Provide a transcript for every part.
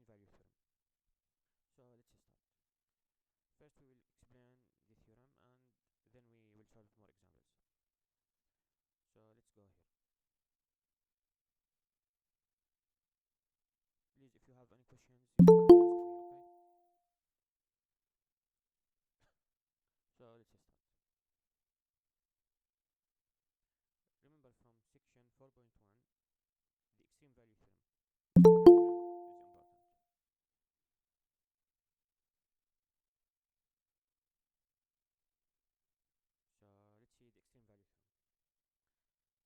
mean value theorem. So let's start. First we will explain the theorem and then we will solve more examples. So let's go here. Please, if you have any questions, you can ask me, okay? So let's start. Remember from section 4.1, the extreme value theorem. Extreme value theorem is important. So let's see the extreme value theorem.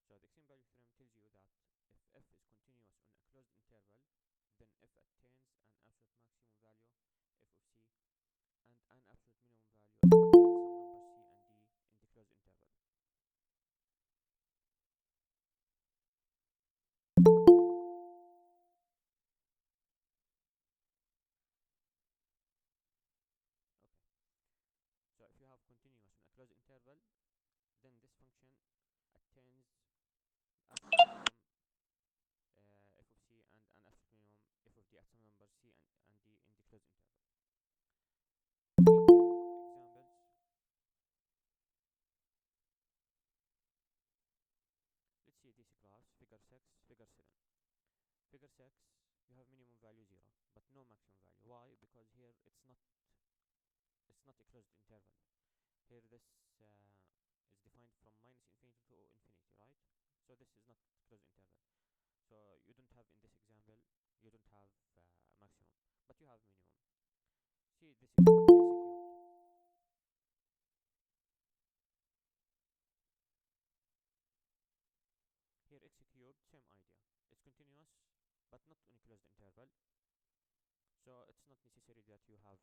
So the extreme value theorem tells you that if f is continuous on a closed interval, then f attains an absolute maximum value f of c and an absolute minimum value at some number c and d in the closed interval. Okay. So if you have continuous on a closed interval, then this function attains absolute minimum f of c and an absolute minimum f of d at some number c and d in the closed interval. Examples. Let's see these graphs, figure 6, figure 7. Figure 6, you have minimum value 0, but no maximum value. Why? Because here it's not a closed interval. Here this is defined from minus infinity to infinity, right? So this is not closed interval. So you don't have, in this example, you don't have maximum, but you have minimum. See this example, execute. Here execute, same idea. It's continuous, but not in a closed interval. So it's not necessary that you have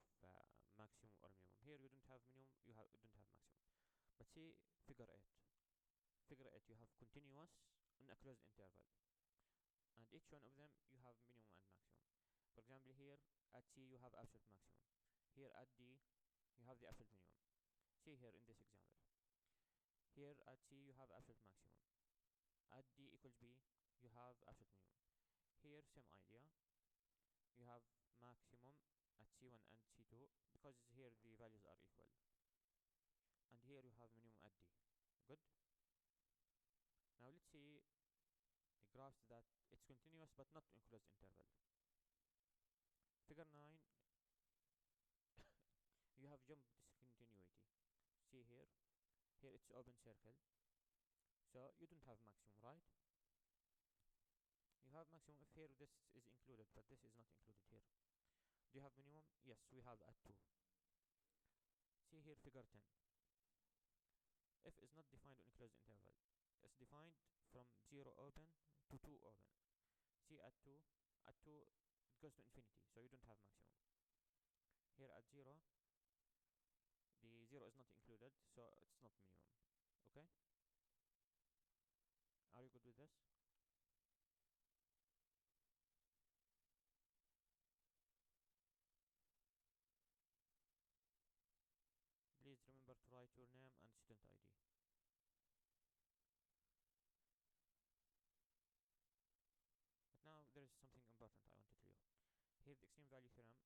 maximum or minimum. Here you don't have minimum, you don't have maximum. But see figure 8. Figure 8, you have continuous in a closed interval, and each one of them you have minimum and maximum. For example, here at C you have absolute maximum. Here at D you have the absolute minimum. See here in this example. Here at C you have absolute maximum. At D equals B you have absolute minimum. Here same idea. You have maximum at C1 and C2 because here the values are equal. And here you have minimum at D. Good. Now let's see a graph that it's continuous but not in closed interval. Figure 9, you have jump discontinuity. See here it's open circle, so you don't have maximum, right? You have maximum if here this is included, but this is not included here. Do you have minimum? Yes, we have at 2. See here figure 10. F is not defined on a closed interval. It's defined from 0 open to 2 open. See at 2 it goes to infinity, so you don't have maximum. Here at 0 the 0 is not included, so it's not minimum. Okay, are you good with this? Please remember to write your name and student ID. But now there is something important I want to tell you. Here the extreme value theorem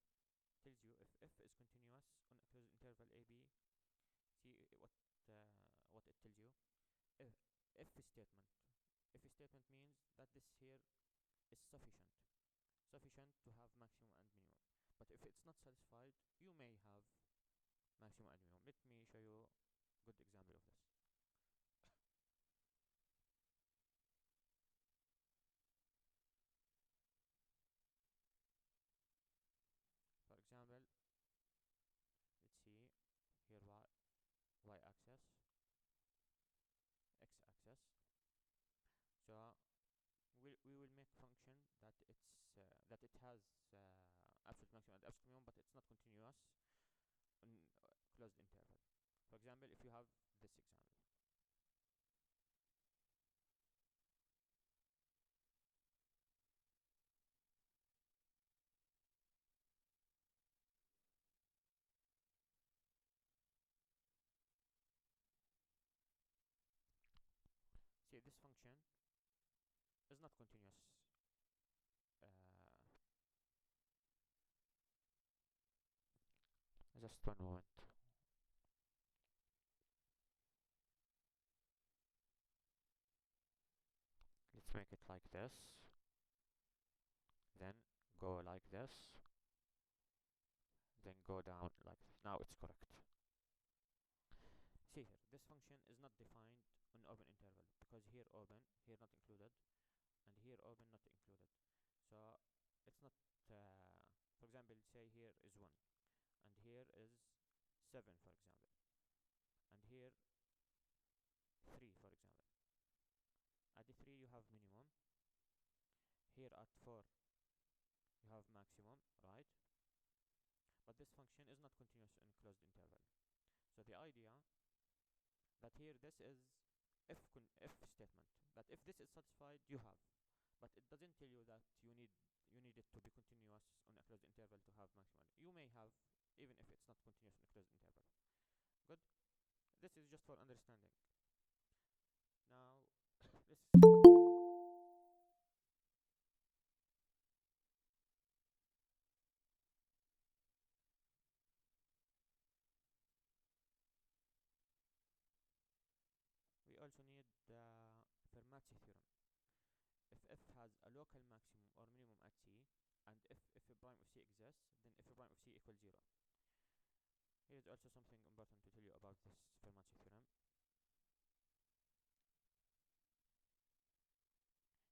tells you if f is continuous on a closed interval AB. See what it tells you. If if statement. If statement means that this here is sufficient to have maximum and minimum. But if it's not satisfied, you may have maximum and minimum. Let me show you a good example of this. For example, let's see here y axis, x axis. So we will make function that it has absolute maximum and absolute minimum, but it's not continuous in closed interval. For example, if you have this example, see this function is not continuous. Just one moment. Let's make it like this. Then go like this. Then go down like this. Now it's correct. See here, this function is not defined on open interval because here open, here not included, and here open not included. So it's not, for example, say here is 1, and here is 7, for example, and here 3, for example. At the 3 you have minimum, here at 4 you have maximum, right? But this function is not continuous in closed interval. So the idea that here this is if statement, that if this is satisfied you have, but it doesn't tell you that you need it to be continuous on a closed interval to have maximum. You may have even if it's not continuous on a closed interval. Good. This is just for understanding. Now let's we also need the Fermat's theorem. If f has a local maximum or minimum at c, and if f prime of c exists, then f prime of c equals 0. Here is also something important to tell you about this Fermat's theorem.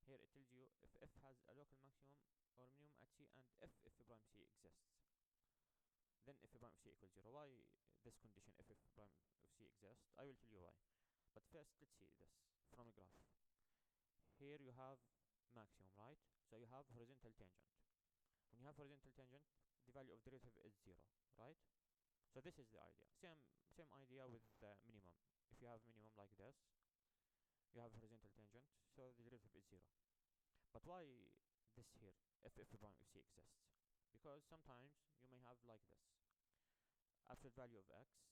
Here it tells you if f has a local maximum or minimum at c and if f prime c exists, then f prime of c equals 0. Why this condition if f prime of c exists? I will tell you why. But first let's see this from a graph. Here you have maximum, right? So you have horizontal tangent. When you have horizontal tangent, the value of derivative is 0, right? So this is the idea. Same idea with the minimum. If you have minimum like this, you have horizontal tangent, so the derivative is 0. But why this here, if prime of c exists? Because sometimes you may have like this. Absolute value of x.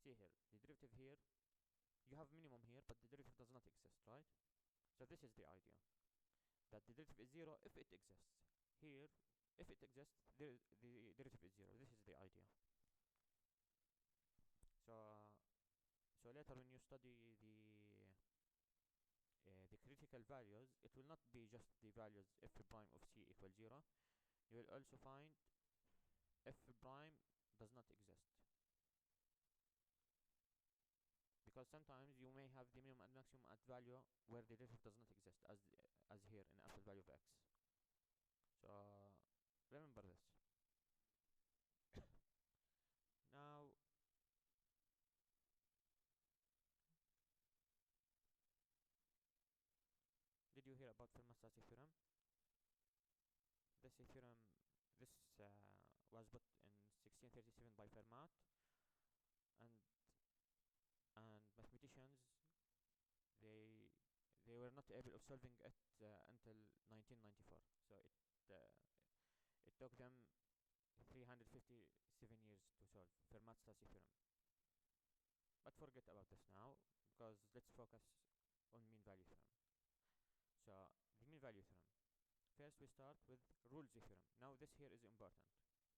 See here, the derivative here, you have minimum here, but the derivative does not exist, right? So this is the idea. That the derivative is 0 if it exists. Here, if it exists, the derivative is 0. This is the idea. So later when you study the critical values, it will not be just the values f prime of c equals 0. You will also find f prime does not exist, because sometimes you may have the minimum and maximum at value where the derivative does not exist, as here in absolute value of x. So remember this. Now did you hear about Fermat's theorem? This theorem, this was put in 1637 by Fermat, and mathematicians they they were not able of solving it until 1994. So uh, it took them 357 years to solve Fermat's theorem. But forget about this now, because let's focus on mean value theorem. So the mean value theorem. First we start with rules theorem. Now this here is important.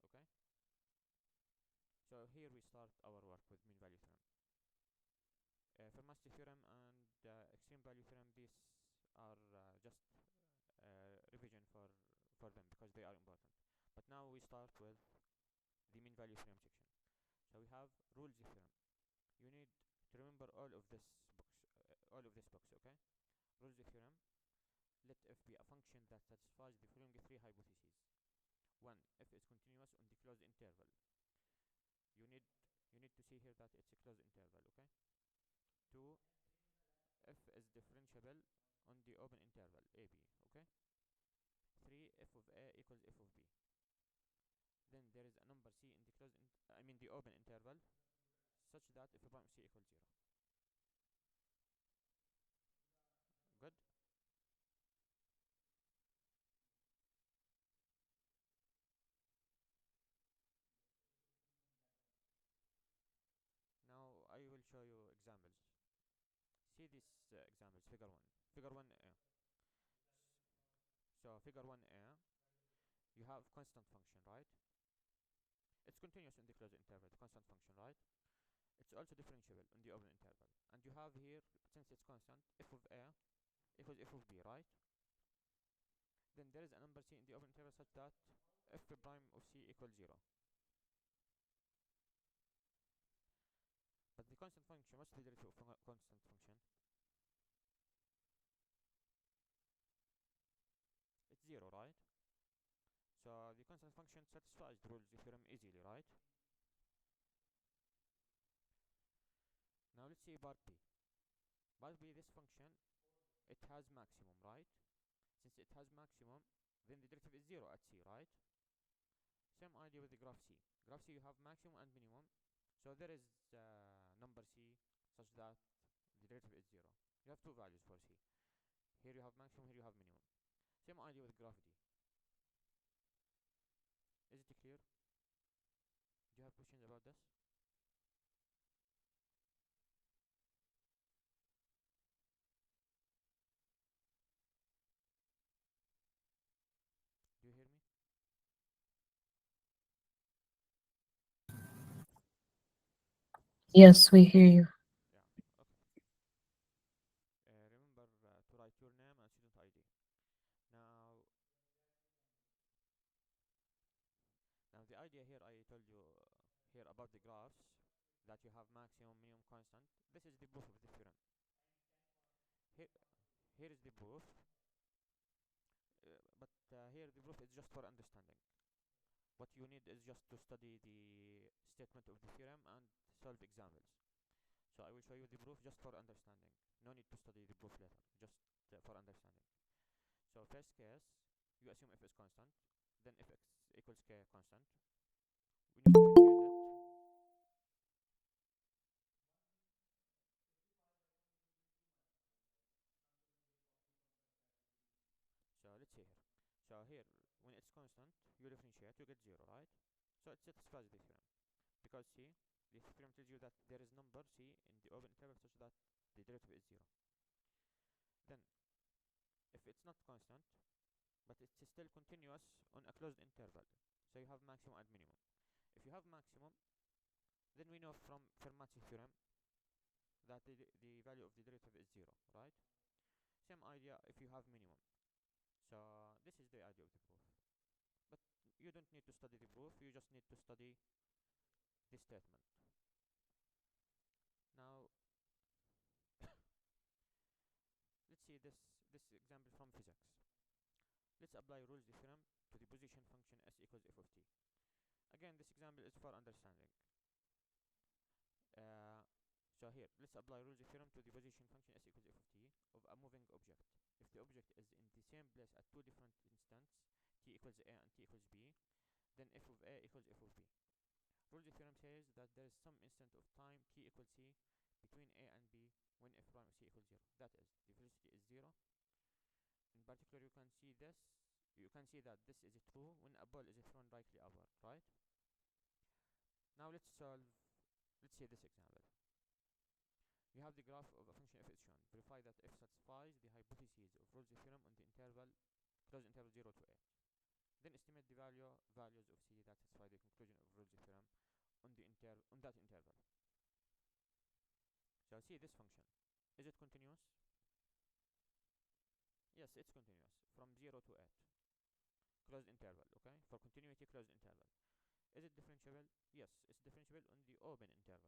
Okay. So here we start our work with mean value theorem. Fermat's theorem and extreme value theorem, these are just revision for them because they are important. But now we start with the mean value theorem section. So we have rules theorem. You need to remember all of this books, okay? Rules theorem. Let f be a function that satisfies the following three hypotheses. 1. F is continuous on the closed interval. You need to see here that it's a closed interval, okay? 2. F is differentiable on the open interval AB, okay? 3. F of A equals F of B. Then there is a number C in the the open interval, such that f prime C equals 0. Good. Now I will show you examples. See these examples. Figure 1. Figure 1A. So figure 1A, You have constant function, right? It's continuous in the closed interval, the constant function, right? It's also differentiable in the open interval. And you have here, since it's constant, f of a equals f of b, right? Then there is a number c in the open interval such that f prime of c equals 0. But the constant function, what's the derivative of a constant function? It's 0, right? So the constant function satisfies the rules of the theorem easily, right? Now let's see part B. Part B, this function, it has maximum, right? Since it has maximum, then the derivative is 0 at c, right? Same idea with the graph C. Graph C, you have maximum and minimum. So there is number C such that the derivative is 0. You have two values for C. Here you have maximum, here you have minimum. Same idea with graph D. Is it clear? Do you have questions about this? Do you hear me? Yes, we hear you. Yeah, okay. Remember to write your name and student ID. Now, now the idea here I told you here about the graphs that you have maximum, minimum, constant. This is the proof of the theorem. Here, here is the proof, but here the proof is just for understanding. What you need is just to study the statement of the theorem and solve examples. So I will show you the proof just for understanding. No need to study the proof later, just for understanding. So first case, you assume f is constant, then if x equals k constant. When you differentiate it, so let's see here. So here, when it's constant, you differentiate, you get 0, right? So it satisfies the theorem. Because see, the theorem tells you that there is number c in the open interval such that the derivative is 0. Then, if it's not constant, but it's still continuous on a closed interval, so you have maximum and minimum. If you have maximum, then we know from Fermat's theorem that the value of the derivative is 0, right? Same idea if you have minimum. So this is the idea of the proof. But you don't need to study the proof, you just need to study this statement. Now, let's see this example from physics. Let's apply rules theorem to the position function s equals f of t. Again, this example is for understanding. Uh, so here, let's apply rules theorem to the position function s equals f of t of a moving object. If the object is in the same place at two different instants, t equals a and t equals b, then f of a equals f of b. Rules theorem says that there is some instant of time t equals c between a and b when f prime of c equals 0. That is, the velocity is 0. In particular, you can see this. You can see that this is true when a ball is thrown directly upward, right? Now let's solve. Let's see this example. You have the graph of a function f is shown. Verify that f satisfies the hypotheses of Rolle's theorem on the interval closed interval 0 to a. Then estimate the values of c that satisfy the conclusion of Rolle's theorem on that interval. So see this function. Is it continuous? Yes, it's continuous from 0 to 8. Closed interval, okay? For continuity, closed interval. Is it differentiable? Yes, it's differentiable on the open interval.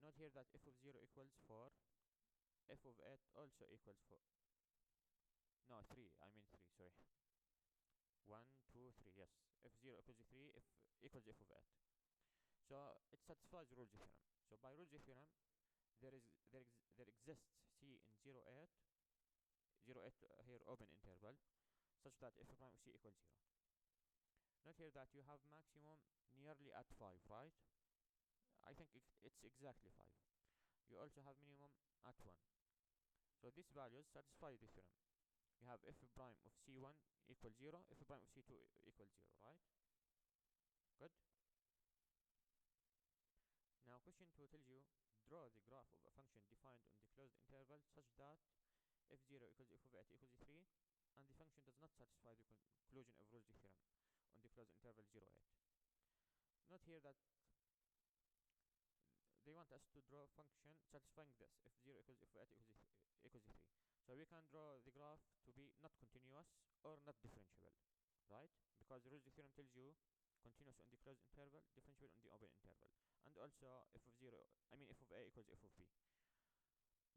Note here that f of 0 equals 4, f of 8 also equals 4. No, 3, I mean 3, sorry. 1, 2, 3, yes. f0 equals 3, f equals f of 8. So it satisfies Rolle's theorem. So by Rolle's theorem, there exists c in 0, 8, 0, 8 here open interval, such that f prime of c equals 0. Note here that you have maximum nearly at 5, right? I think it's exactly 5. You also have minimum at 1. So these values satisfy the theorem. You have f prime of c1 equals 0, f prime of c2 equals 0, right? Good. Now question 2 tells you draw the graph of a function defined on the closed interval such that f0 equals f of 8 equals 3 and the function does not satisfy the conclusion of Rolle's theorem on the closed interval 0, 8. Note here that they want us to draw a function satisfying this if 0 equals if 8 equals 3. So we can draw the graph to be not continuous or not differentiable, right? Because the Rolle's theorem tells you continuous on the closed interval, differentiable on the open interval, and also f of 0, I mean f of a equals f of b.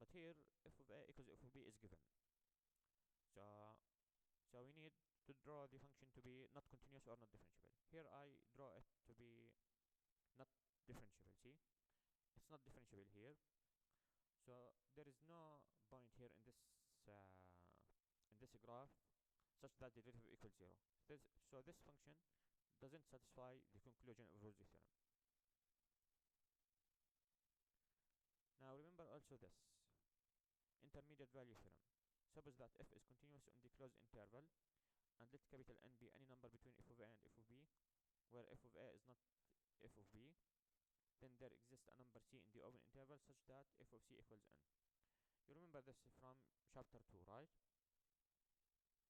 But here f of a equals f of b is given. So we need to draw the function to be not continuous or not differentiable. Here I draw it to be not differentiable. See, it's not differentiable here. So there is no point here in this graph such that the derivative equals 0. So this function doesn't satisfy the conclusion of Rolle's theorem. Now remember also this intermediate value theorem. Suppose that f is continuous on the closed interval, and let capital N be any number between f of a and f of b, where f of a is not f of b. Then there exists a number c in the open interval such that f of c equals n. You remember this from chapter 2, right?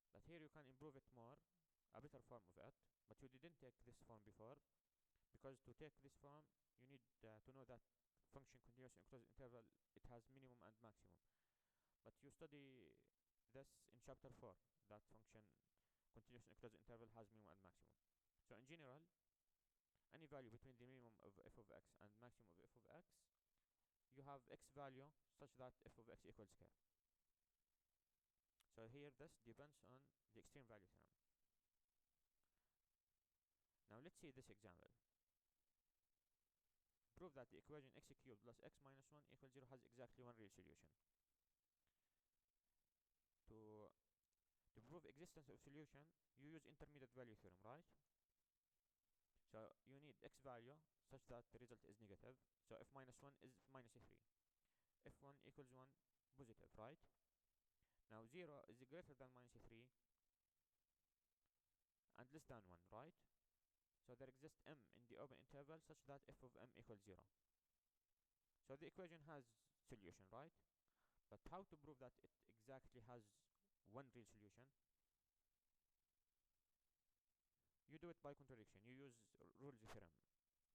But here you can improve it more, a better form of it, but you didn't take this form before, because to take this form you need to know that function continuous in closed interval, it has minimum and maximum. But you study this in chapter 4, that function continuous in closed interval has minimum and maximum. So in general, any value between the minimum of f of x and maximum of f of x, you have x value such that f of x equals k. So here this depends on the extreme value theorem. Now let's see this example. Prove that the equation x cubed plus x minus 1 equals 0 has exactly one real solution. To prove existence of solution, you use intermediate value theorem, right? So you need x value such that the result is negative. So f minus 1 is minus 3. f1 equals 1 positive, right? Now 0 is greater than minus 3 and less than 1, right? So there exists m in the open interval such that f of m equals 0. So the equation has solution, right? But how to prove that it exactly has one real solution? You do it by contradiction. You use Rolle's theorem.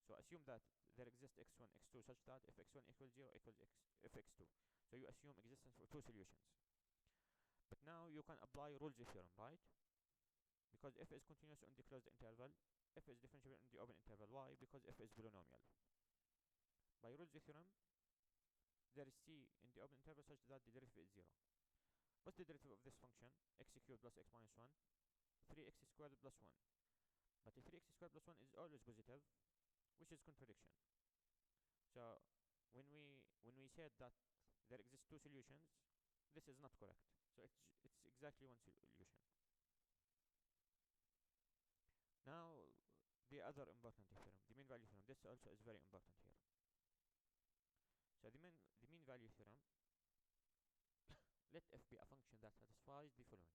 So assume that there exists x1, x2 such that if x1 equals 0 equals fx2. So you assume existence for two solutions. But now you can apply Rolle's theorem, right? Because f is continuous on the closed interval, f is differentiable in the open interval. Why? Because f is polynomial. By Rolle's theorem, there is c in the open interval such that the derivative is 0. What's the derivative of this function? X cubed plus x minus 1, 3x squared plus 1. But 3x squared plus 1 is always positive, which is contradiction. So when we said that there exist two solutions, this is not correct. So it's exactly one solution. Now the other important theorem, the mean value theorem. This also is very important here. So the mean value theorem, let f be a function that satisfies the following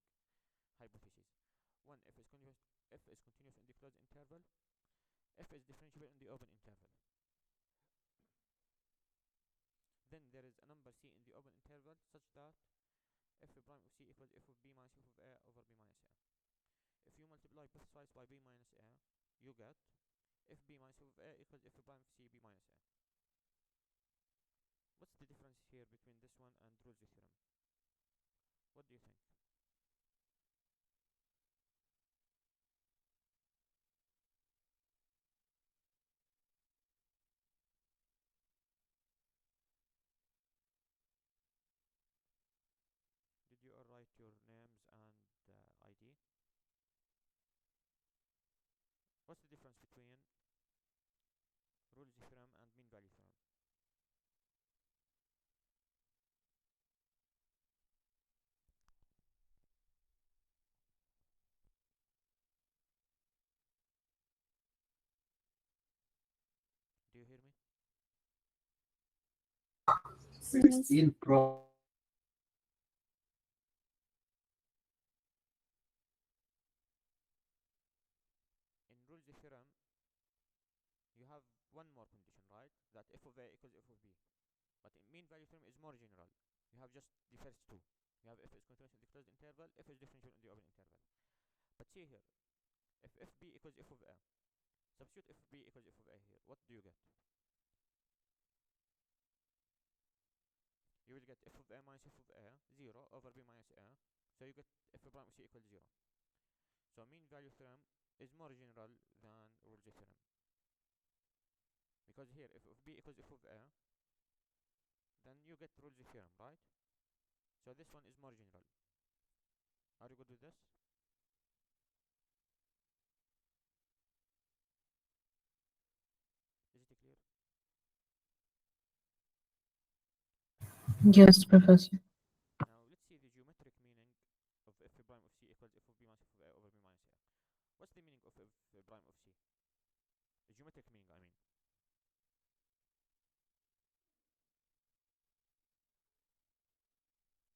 hypotheses. 1. F is continuous in the closed interval. F is differentiable in the open interval. Then there is a number c in the open interval such that f prime of c equals f of b minus f of a over b minus a. If you multiply both sides by b minus a, you get f b minus f of a equals f prime of c b minus a. What's the difference here between this one and Rolle's theorem? What do you think? Did you all write your names and ID? What's the difference between Rolle's theorem and mean value theorem? Do you hear me? 16 Pro. In Rolle's theorem, you have one more condition, right? That f of a equals f of b. But in mean value theorem is more general. You have just the first two. You have f is continuous in the closed interval, f is differentiable in the open interval. But see here, if fb equals f of a, substitute fb equals f of a here, what do you get? You will get f of a minus f of a, 0 over b minus a. So you get f prime of c equals 0. So mean value theorem is more general than Rule-J theorem. Because here, if b equals f of a, then you get Rule-J theorem, right? So this one is more general. Are you good with this? Is it clear? Yes, Professor. Now let's see the geometric meaning of f prime of c equals f of b minus f of a over b minus a. What's the meaning of f prime of c? The geometric meaning, I mean.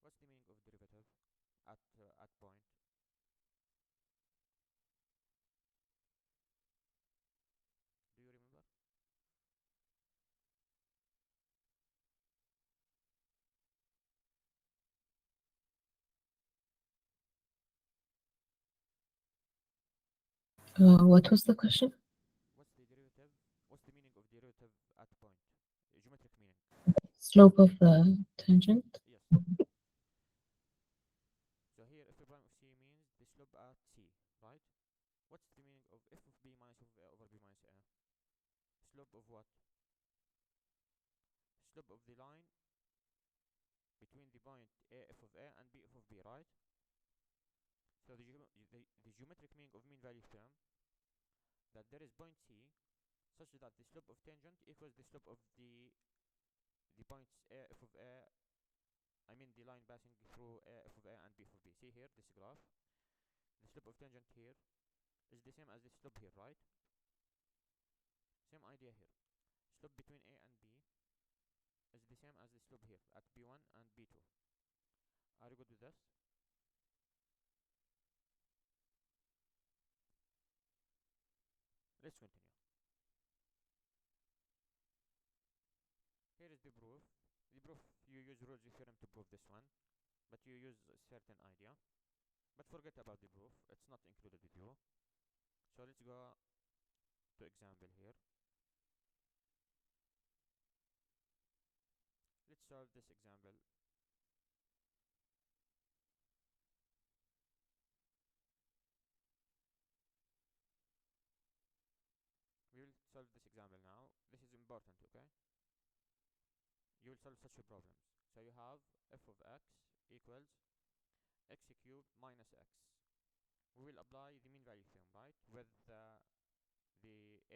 What's the meaning of derivative at point? Do you remember? What was the question? What's the derivative? What's the meaning of derivative at point? Geometric meaning. Slope of the tangent. Yes. So here f prime of c means the slope at c, right? What's the meaning of f of b minus f of a over b minus a? Slope of what? Slope of the line between the point a f of a and b f of b, right? So the geometric meaning of mean value theorem, that there is point c such that the slope of tangent equals the slope of the points a f of a, I mean the line passing through a f of a and b f of b. See here, this graph, the slope of tangent here is the same as the slope here, right? Same idea here. Slope between a and b is the same as the slope here at b1 and b2. Are you good with this? Let's continue. Here is the proof. The proof, you use Rule-J theorem to prove this one, but you use a certain idea. But forget about the proof, it's not included with you. So let's go to example here. Let's solve this example. We will solve this example now. This is important, okay? You will solve such problems. So you have f of x equals x cubed minus x. We will apply the mean value theorem, right? With the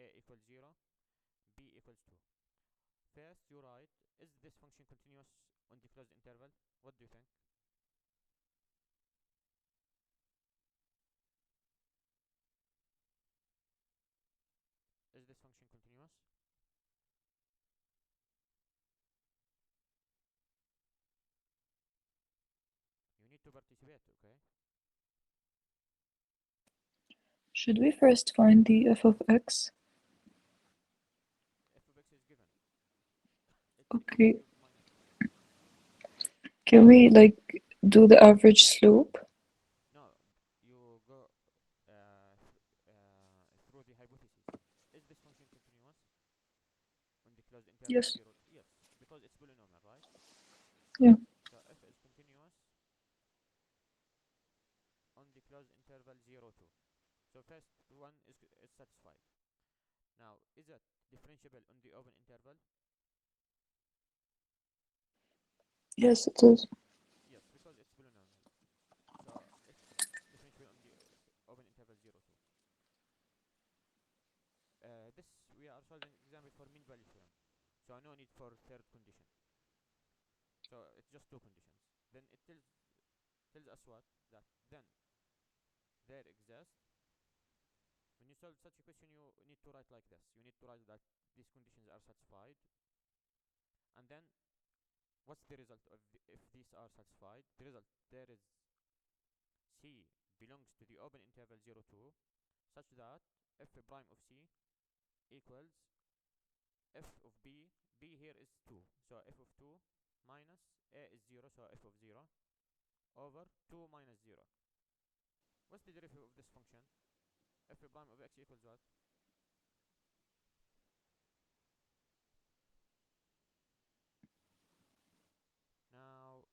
a equals 0, b equals 2. First, you write, is this function continuous on the closed interval? What do you think? Is this function continuous? You need to participate, okay? Should we first find the f of x? f of x is given. It's x Okay. cubed minus x. Can we do the average slope? No, you go through the hypothesis. Is this function continuous on the closed interval Yes. 0? Yes, because it's polynomial, right? Yeah. So f is continuous on the closed interval 0, 2. So first one is satisfied. Now, is it differentiable on the open interval? Yes, it is. Yes, because it's polynomial. So it's differentiable on the open interval 0, 2. This we are solving example for mean value theorem. So no need for third condition. So it's just two conditions. Then it tells us what? That then there exists. When you solve such a question, you need to write like this. You need to write that these conditions are satisfied. And then what's the result of if these are satisfied? The result, there is C belongs to the open interval 0, 2, such that f prime of C equals f of b. B here is 2, so f of 2 minus a is 0, so f of 0 over 2 minus 0. What's the derivative of this function? F prime of x equals what? Now,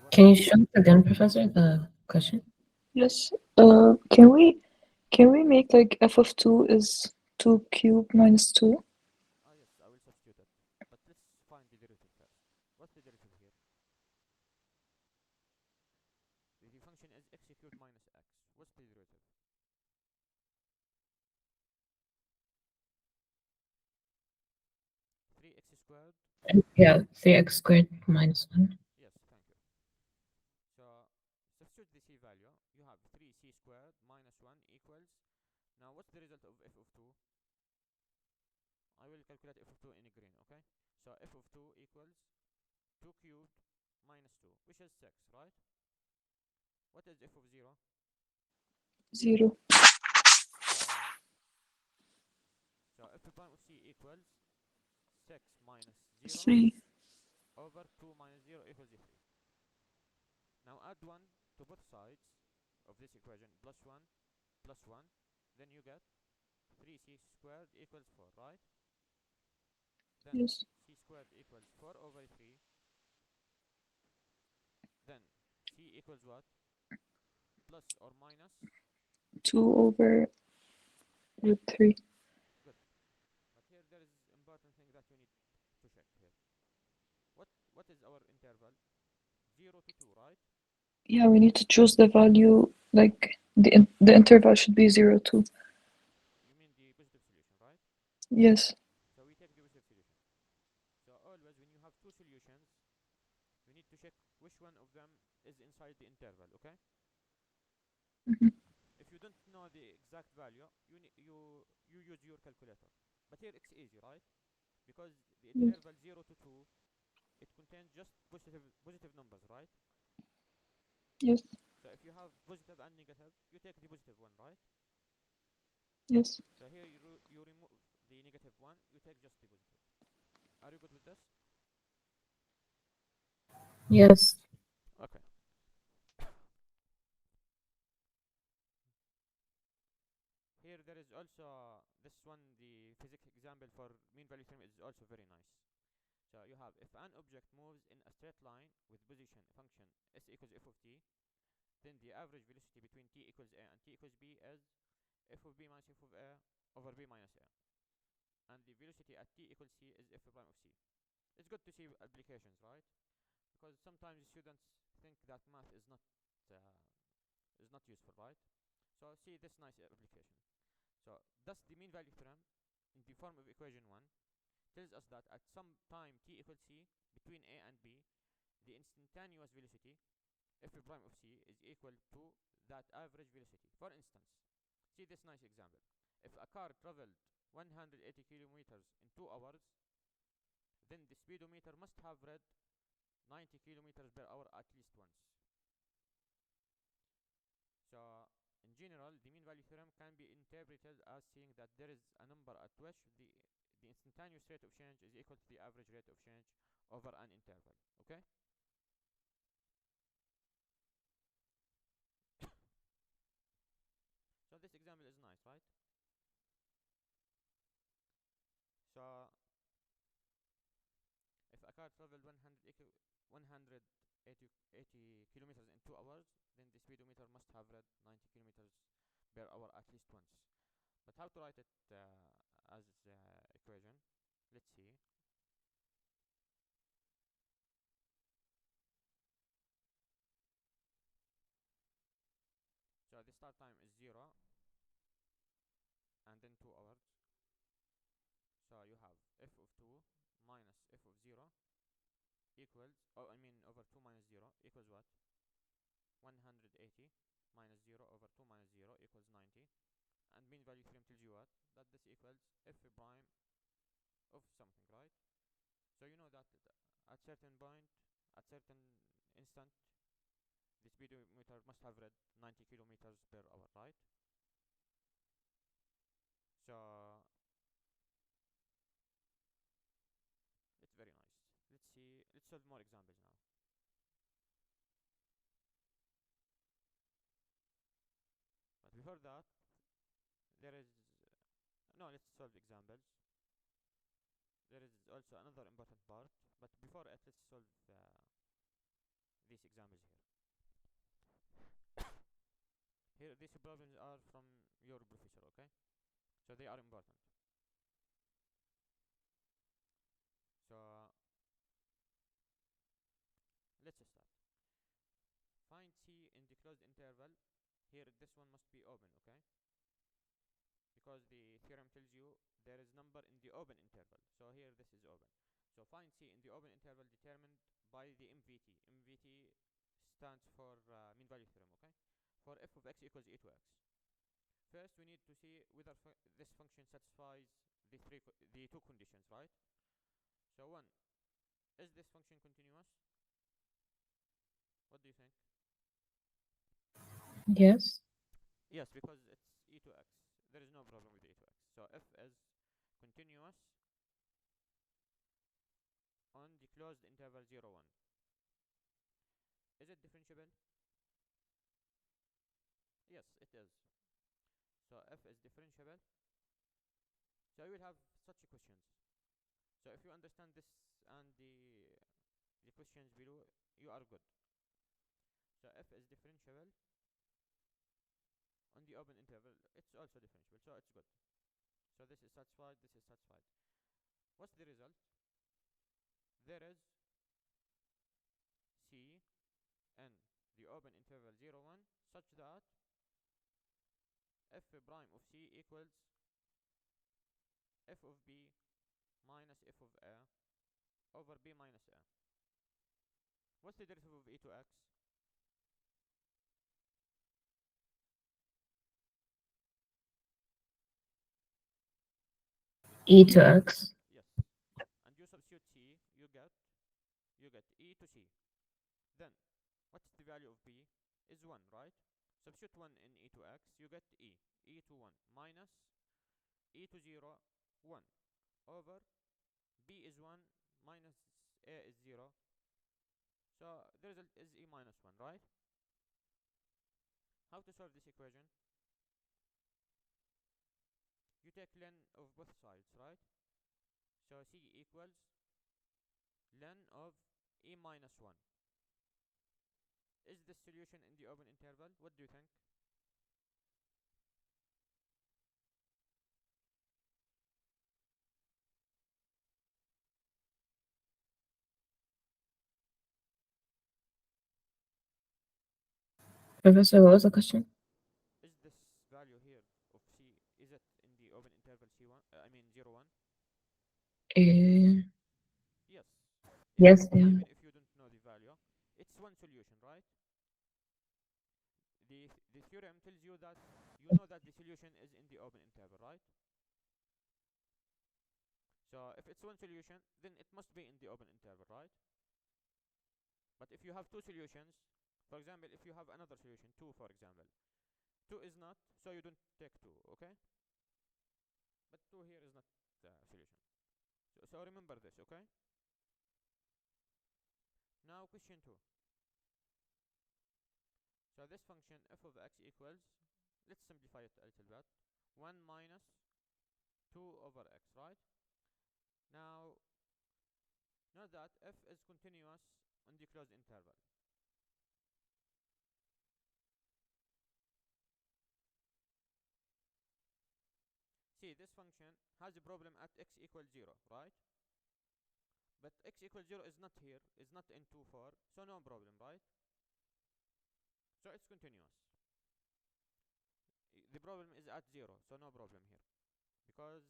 what Can you show us again, Professor, the question? Yes. Can we make like f of 2 is 2 cubed minus 2? yes, I will substitute it. But let's find the derivative first. What's the derivative here? The function is x cubed minus x. What's the derivative? 3x squared. Yeah, 3x squared minus 1. Yes, thank you. So substitute the c value. You have 3c squared minus 1 equals. Now what's the result of f of 2? I will calculate f of 2 in green, okay? So f of 2 equals 2 cubed minus 2, which is 6, right? What is f of 0? 0. So f prime of c equals 6 minus 0 3. over 2 minus 0 equals 3. Now add 1 to both sides of this equation, plus 1 plus 1. Then you get 3c squared equals 4, right? Then Yes. c squared equals 4 over 3. Then c equals what? Plus or minus? 2 over root 3. Good. But here there is important thing that you need to check here. What is our interval? 0 to 2, right? Yeah, we need to choose the value, like the interval should be 0, 2. You mean the positive solution, right? Yes. So we take the positive solution. So always when you have two solutions, you need to check which one of them is inside the interval, okay? Mhm. If you don't know the exact value, you use your calculator. But here it's easy, right? Because the Yes. interval 0 to 2, it contains just positive numbers, right? Yes. So if you have positive and negative, you take the positive one, right? Yes. So here you remove the negative one, you take just the positive. Are you good with this? Yes. Okay. Here there is also this one, the physics example for mean value theorem is also very nice. So you have if an object moves in a straight line with position function s equals f of t, then the average velocity between t equals a and t equals b is f of b minus f of a over b minus a. And the velocity at t equals c is f prime of c. It's good to see applications, right? Because sometimes students think that math is not useful, right? So see this nice application. So thus the mean value theorem in the form of equation 1 tells us that at some time t equals c between a and b, the instantaneous velocity f prime of c is equal to that average velocity. For instance, see this nice example. If a car traveled 180 kilometers in 2 hours, then the speedometer must have read 90 kilometers per hour at least once. So in general, the mean value theorem can be interpreted as saying that there is a number at which the instantaneous rate of change is equal to the average rate of change over an interval. Okay? So this example is nice, right? So if a car traveled 180 kilometers in 2 hours, then the speedometer must have read 90 kilometers per hour at least once. But how to write it as equation? Let's see. So the start time is 0 and then 2 hours. So you have f of 2 minus f of 0 equals, oh, I mean over 2 minus 0 equals what? 180 minus 0 over 2 minus 0 equals 90. And mean value theorem tells you what? That this equals f prime of something, right? So you know that at certain point, at certain instant, the speedometer must have read 90 kilometers per hour, right? So it's very nice. Let's see. Let's solve more examples now. before that, there is no. Let's solve examples. There is also another important part, but before it, let's solve these examples here. Here, these problems are from your professor, okay? So they are important. So let's start. Find C in the closed interval. Here, this one must be open, okay? Because the theorem tells you there is number in the open interval. So here, this is open. So find C in the open interval determined by the MVT. MVT stands for mean value theorem, okay? For f of x equals e to x. First, we need to see whether this function satisfies the two conditions, right? So one, is this function continuous? What do you think? Yes. Yes, because it's e to x. There is no problem with e to x. So f is continuous on the closed interval 0, 1. Is it differentiable? Yes, it is. So f is differentiable. So you will have such questions. So if you understand this and the questions below, you are good. So f is differentiable on the open interval. It's also differentiable, so it's good. So this is satisfied, this is satisfied. What's the result? There is C in the open interval 0, 1 such that f prime of C equals f of B minus f of A over B minus A. What's the derivative of e to x? E to x. Yes. And you substitute C, you get e to C. Then, what's the value of B? Is 1, right? Substitute 1 in e to x, you get e to 1 minus e to 0, 1 over b is 1 minus a is 0. So the result is e minus 1, right? How to solve this equation? You take ln of both sides, right? So c equals ln of e minus 1. Is this solution in the open interval? What do you think? Professor, what was the question? Is this value here of c, is it in the open interval c1? I mean 0, 1? Yes. Yes, Even if you don't know the value, it's one solution, right? The theorem tells you that you know that the solution is in the open interval, right? So if it's one solution, then it must be in the open interval, right? But if you have two solutions, for example, if you have another solution, 2 for example, 2 is not, so you don't take 2, okay? But 2 here is not the solution. So remember this, okay? Now question 2. So this function f of x equals, let's simplify it a little bit, 1 minus 2 over x, right? Now, note that f is continuous on the closed interval. See, this function has a problem at x equals 0, right? But x equals 0 is not here, is not in 2, 4, so no problem, right? So it's continuous. The problem is at 0, so no problem here. Because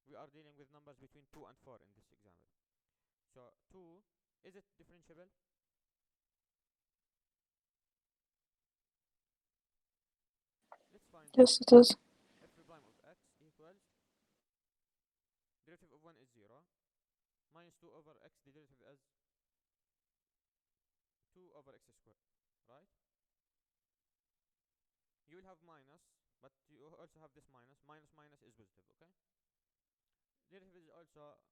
we are dealing with numbers between 2 and 4 in this example. So 2, is it differentiable? Let's find Yes, this. it is. F prime of x equals derivative of 1 is 0 minus 2 over x, the derivative is 2 over x squared, right? You will have minus, but you also have this minus. Minus minus is positive, okay? Derivative is also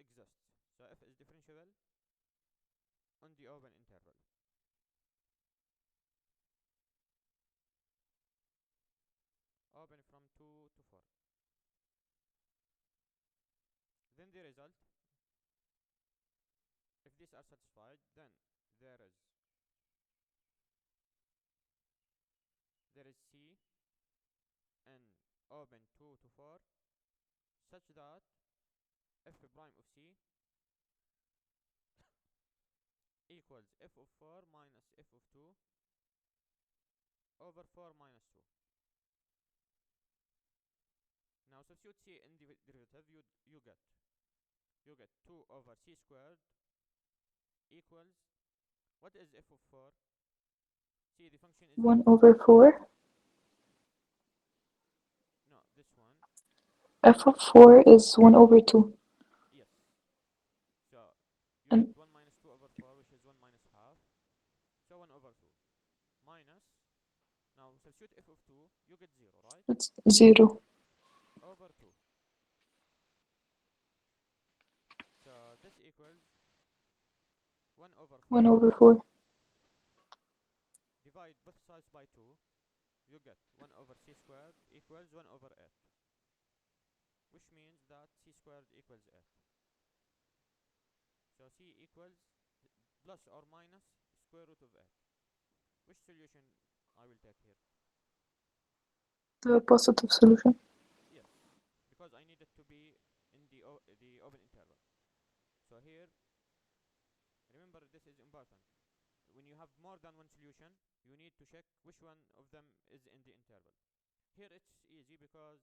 exists. So f is differentiable on the open interval. 2 to 4. Then the result, if these are satisfied, then there is C in open 2 to 4 such that f prime of C equals f of 4 minus f of 2 over 4 minus 2. Now substitute C in the derivative, you get 2 over C squared equals, what is f of 4? See, the function is 1 over 4. no, this one. F of 4 is 1 over 2. Yes. So you And get 1 minus 2 over 4, which is 1 minus half. So 1 over 2 minus, now substitute f of 2, you get 0, right? it's 0. Over 2. So this equals 1 over 4. 1 over 4. Divide both sides by 2, you get 1 over C squared equals 1 over 8. Which means that C squared equals 8. So C equals plus or minus square root of 8. Which solution I will take here? The positive solution. Yes, because I need it to be in the open interval. So here, remember this is important. When you have more than one solution, you need to check which one of them is in the interval. Here it's easy because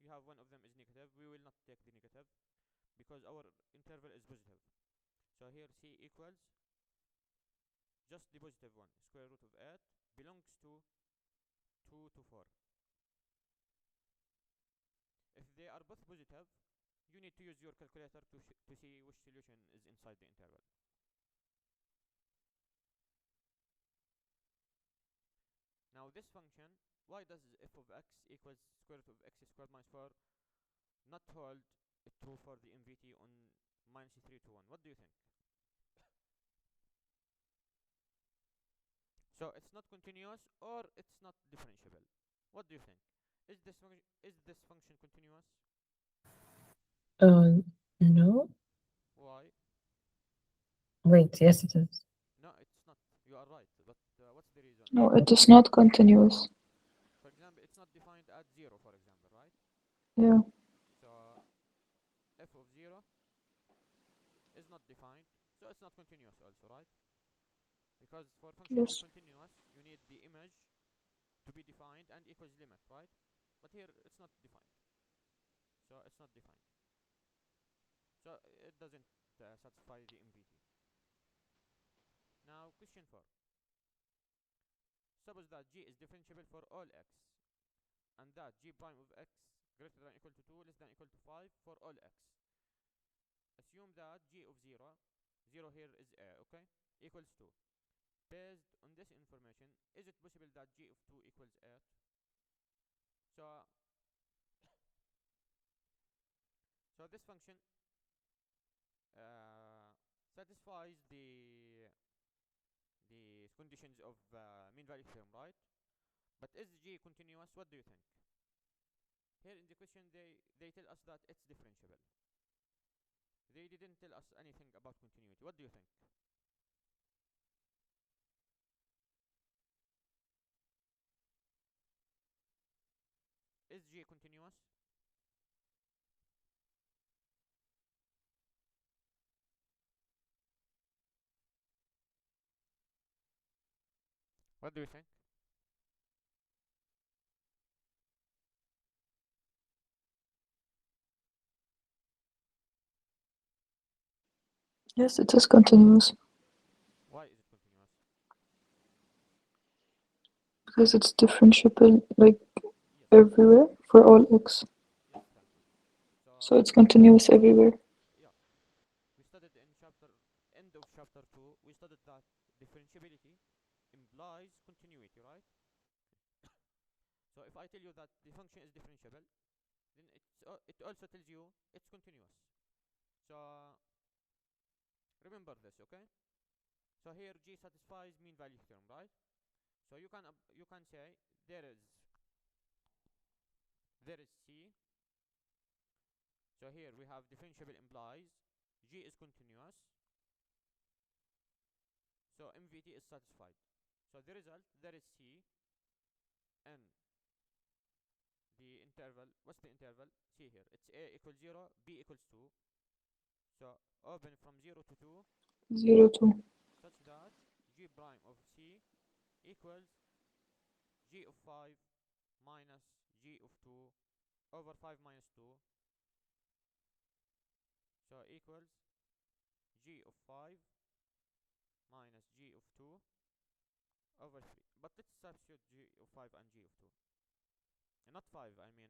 you have one of them is negative. We will not take the negative because our interval is positive. So here C equals just the positive one, square root of 8 belongs to 2 to 4. If they are both positive, you need to use your calculator to see which solution is inside the interval. Now this function, why does f of x equals square root of x squared minus 4 not hold true for the MVT on minus 3 to 1? What do you think? So it's not continuous or it's not differentiable. What do you think? Is this function continuous? No. Why? Wait, yes, it is. No, it's not. You are right. But what's the reason? No, it is not continuous. For example, it's not defined at 0, for example, right? Yeah. So f of 0 is not defined, so it's not continuous also, right? Because for function to be Yes. continuous, you need the image to be defined and equals limit, right? But here it's not defined, so it's not defined. So it doesn't satisfy the MVT. Now question 4. Suppose that g is differentiable for all x, and that g prime of x greater than or equal to 2 less than or equal to 5 for all x. Assume that g of 0, 0 here is a, okay, equals 2. Based on this information, is it possible that g of 2 equals 8? So this function satisfies the conditions of mean value theorem, right? But is g continuous? What do you think? Here in the question they tell us that it's differentiable. They didn't tell us anything about continuity. What do you think? Is g continuous? What do you think? Yes, it is continuous. Why is it continuous? Because it's differentiable like Yes, everywhere for all x. yes, thank you. So it's continuous everywhere. Yeah, we studied in end of chapter 2, we studied that differentiability implies continuity, right? So if I tell you that the function is differentiable, then it also tells you it's continuous. So remember this, okay? So here g satisfies mean value theorem, right? So you can say there is there is C. So here we have differentiable implies G is continuous, so MVT is satisfied. So the result, there is C in the interval. What's the interval? See here, it's A equals 0, B equals 2. So open from 0 to 2, 0, 2. such that G prime of C equals G of 5 minus G of 2 over 5 minus 2. So equals G of 5 minus G of 2 over 3. But let's substitute G of 5 and G of 2. Not 5, I mean,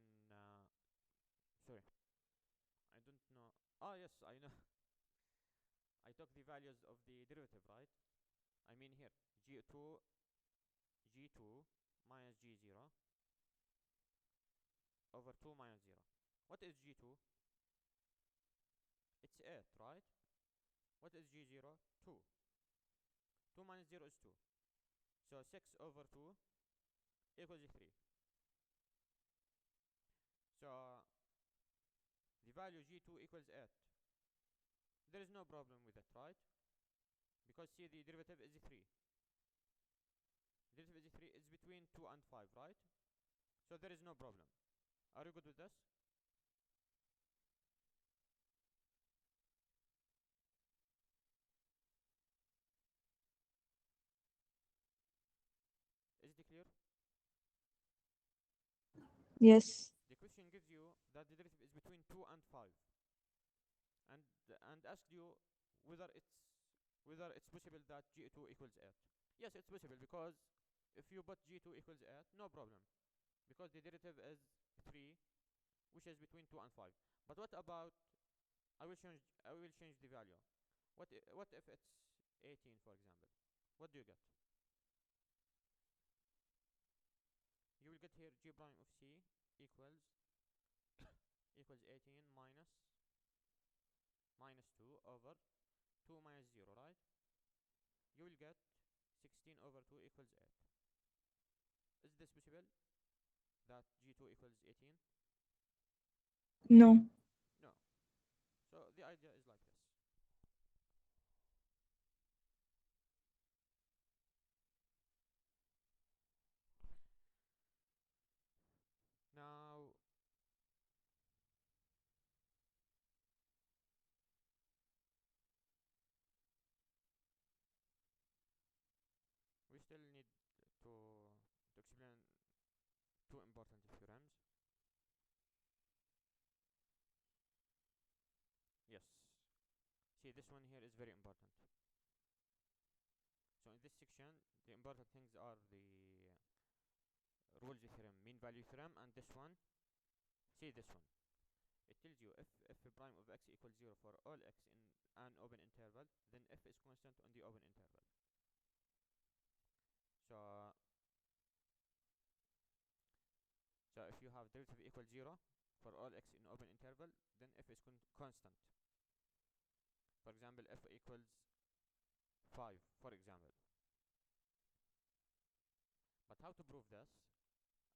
sorry, I don't know. Oh, yes, I know. I took the values of the derivative, right? I mean here, G2 minus G0 over 2 minus 0. What is G2? It's 8, right? What is G0? 2. 2 minus 0 is 2. So 6 over 2 equals 3. So the value G2 equals 8. There is no problem with it, right? Because see, the derivative is 3. Derivative is 3, it's between 2 and 5, right? So there is no problem. Are you good with this? Is it clear? Yes. The question gives you that the derivative is between 2 and 5, and asked you whether it's possible that G2 equals 8. Yes, it's possible, because if you put G2 equals 8, no problem, because the derivative is 3, which is between 2 and 5. But what about, I will change the value. What if it's 18, for example? What do you get? You will get here G prime of C equals 18 minus 2 over 2 minus 0, right? You will get 16 over 2 equals 8. Is this possible, that G2 equals 18? No. No. So the idea is like this. Now, we still need to explain two important theorems. Yes. See, this one here is very important. So in this section, the important things are the rules theorem, mean value theorem, and this one. See this one. It tells you if f prime of x equals 0 for all x in an open interval, then f is constant on the open interval. So if you have derivative equals 0 for all x in open interval, then f is constant. For example, f equals 5, for example. But how to prove this?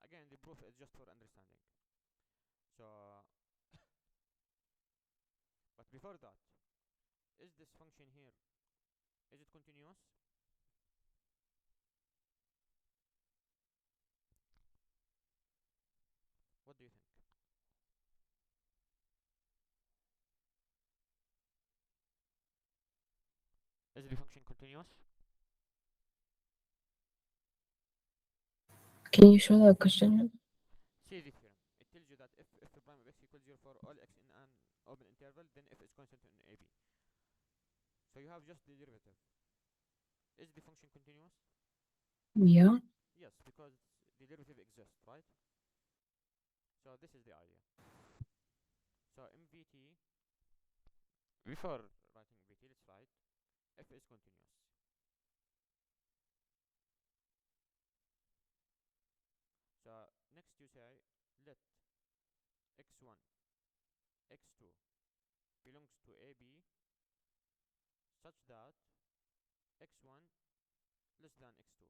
Again, the proof is just for understanding. So, but before that, is this function here, is it continuous? What do you think? Is the function continuous? Can you show the question? See the theorem. It tells you that if f prime of x equals 0 for all x in an open interval, then f is constant in AB. So you have just the derivative. Is the function continuous? Yeah. Yes, because the derivative exists, right? So this is the idea. So MVT, before writing MVT, let's write f is continuous. So next you say, let x1, x2 belongs to AB such that x1 less than x2,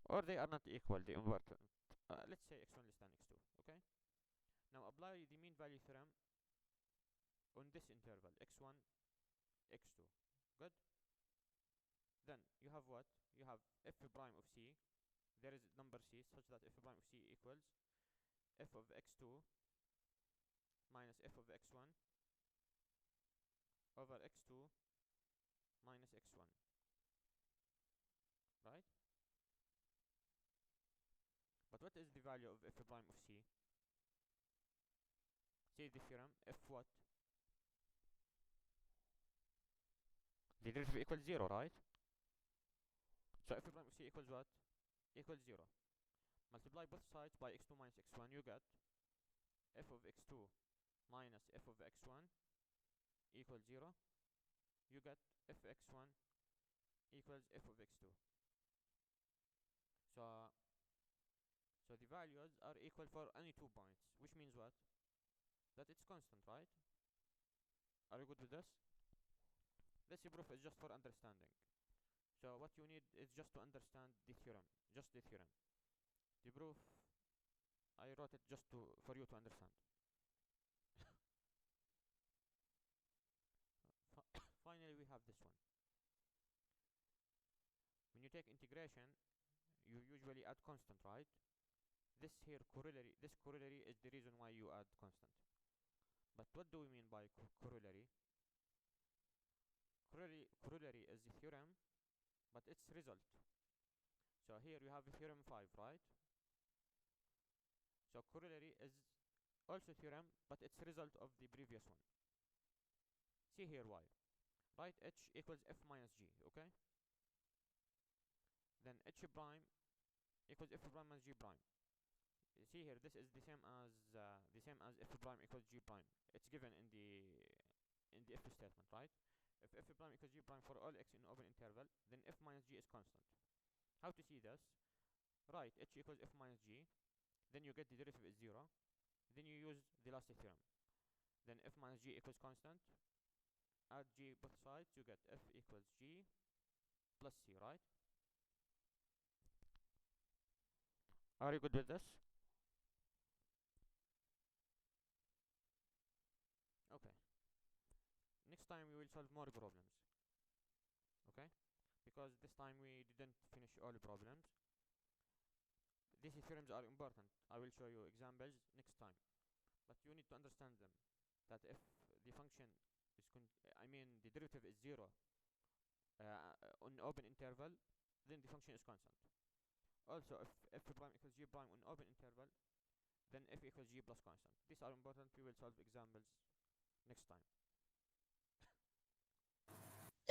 or they are not equal, the inverted. let's say x1 less than x2. Okay. Now apply the mean value theorem on this interval x1, x2. Good. Then you have what? You have f prime of c. There is number c such that f prime of c equals f of x2 minus f of x1 over x2 minus x1. Right? But what is the value of f prime of c? Say the theorem, f what? The derivative equals 0, right? So f prime of c equals what? Equals 0. Multiply both sides by x2 minus x1, you get f of x2 minus f of x1 equals 0. You get f x1 equals f of x2. So the values are equal for any 2 points, which means what? That it's constant, right? Are you good with this? This proof is just for understanding. So what you need is just to understand the theorem, just the theorem. The proof, I wrote it just for you to understand. Finally, we have this one. When you take integration, you usually add constant, right? This corollary is the reason why you add constant. But what do we mean by corollary? Corollary is the theorem, but its result. So here you have theorem 5, right? So corollary is also theorem, but it's result of the previous one. See here why. Write h equals f minus g, okay? Then h prime equals f prime minus g prime. See here, this is the same as f prime equals g prime. It's given in the if statement, right? If f prime equals g prime for all x in open interval, then f minus g is constant. How to see this? Write h equals f minus g, then you get the derivative is 0, then you use the last theorem. Then f minus g equals constant, add g both sides, you get f equals g plus c, right? Are you good with this? Okay. Next time we will solve more problems. Okay? Because this time we didn't finish all the problems. These theorems are important. I will show you examples next time. But you need to understand them. That if the function is the derivative is 0 on open interval, then the function is constant. Also, if f prime equals g prime on open interval, then f equals g plus constant. These are important. We will solve examples next time.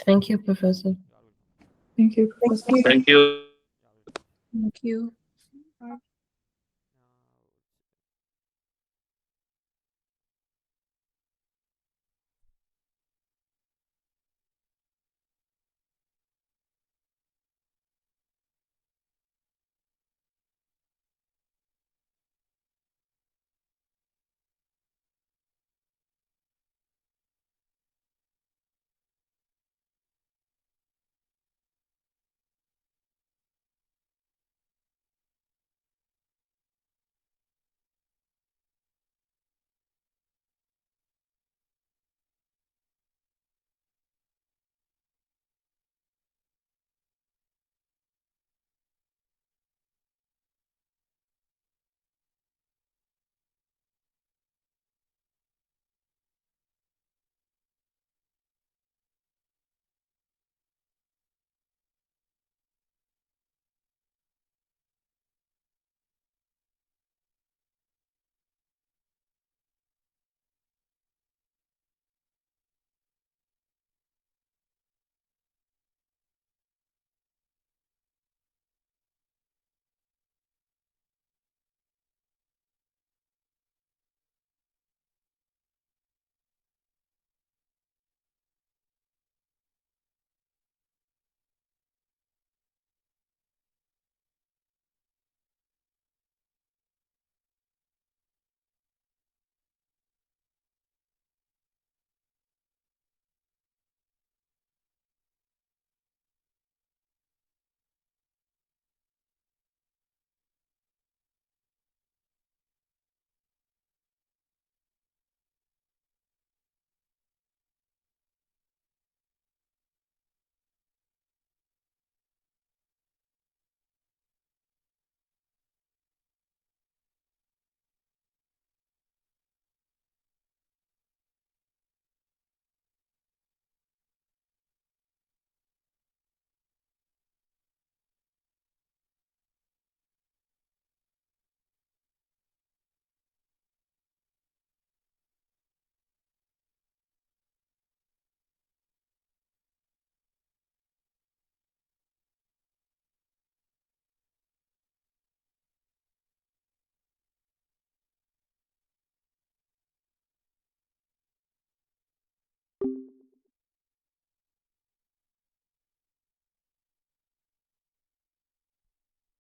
Thank you, Professor. You are welcome. Thank you, Professor. Thank you. You are welcome. Thank you.